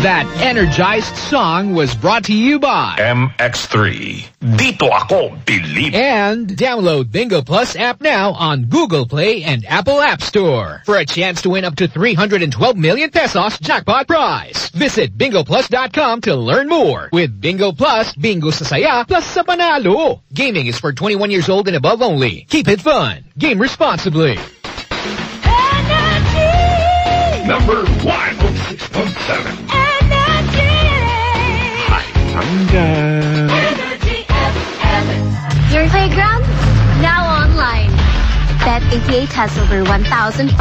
That energized song was brought to you by MX3. Dito ako believe. And download Bingo Plus app now on Google Play and Apple App Store for a chance to win up to 312 million pesos jackpot prize. Visit bingoplus.com to learn more. With Bingo Plus, bingo sa saya plus sa panalo. Gaming is for 21 years old and above only. Keep it fun. Game responsibly. Number 106.7. Energy FM. Your playground, now online. Bet88 has over 1,500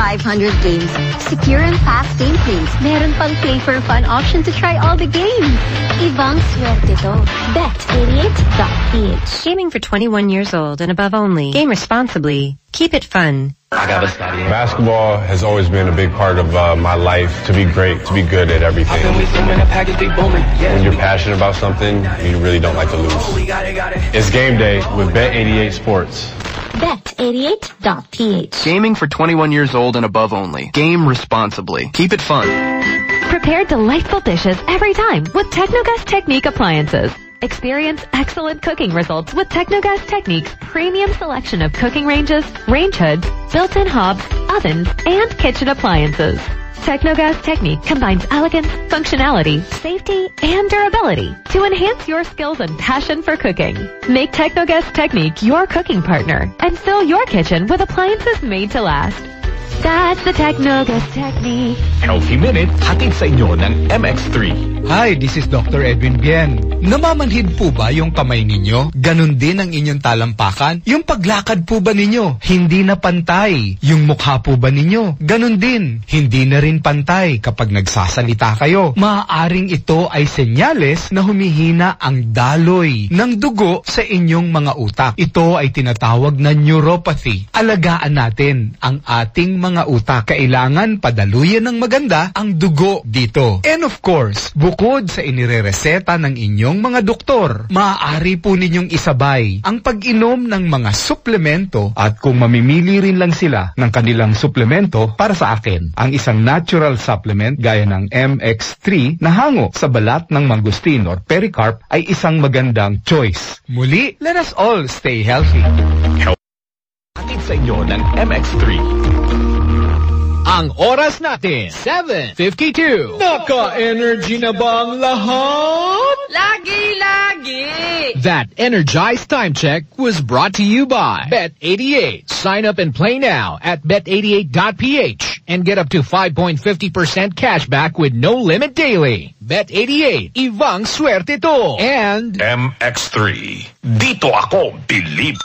games, secure and fast gameplays. Meron pang play for fun option to try all the games. Ibang swerte to. Bet88.ph. Gaming for 21 years old and above only. Game responsibly. Keep it fun. Basketball has always been a big part of my life. To be great, to be good at everything. When you're passionate about something, you really don't like to lose. It's game day with Bet88 Sports. Bet88.ph. Gaming for 21 years old and above only. Game responsibly. Keep it fun. Prepare delightful dishes every time with Technogas Technique appliances. Experience excellent cooking results with Technogas Technique's premium selection of cooking ranges, range hoods, built-in hobs, ovens, and kitchen appliances. Technogas Technique combines elegance, functionality, safety, and durability to enhance your skills and passion for cooking. Make Technogas Technique your cooking partner and fill your kitchen with appliances made to last. That's the Technogas Technique. Healthy Minute, hatid sa inyo ng MX3. Hi, this is Dr. Edwin Bien. Namamanhid po ba yung kamay ninyo? Ganon din ang inyong talampakan? Yung paglakad po ba ninyo? Hindi na pantay. Yung mukha po ba ninyo? Ganon din. Hindi na rin pantay kapag nagsasalita kayo. Maaaring ito ay senyales na humihina ang daloy ng dugo sa inyong mga utak. Ito ay tinatawag na neuropathy. Alagaan natin ang ating mga utak. Kailangan padaluyan ng maganda ang dugo dito. And of course, bukod sa inirereseta ng inyong mga doktor, maaari po ninyong isabay ang pag-inom ng mga suplemento at kung mamimili rin lang sila ng kanilang suplemento para sa akin, ang isang natural supplement gaya ng MX3 na hango sa balat ng mangustin or pericarp ay isang magandang choice. Muli, let us all stay healthy. Hatid sa inyo ng MX3. Ang oras natin, 7:52. Naka-energy na bang lahat? Lagi! That energized time check was brought to you by Bet88. Sign up and play now at Bet88.ph and get up to 5.50% cash back with no limit daily. Bet88, ibang swerte to. And MX3. Dito ako believe.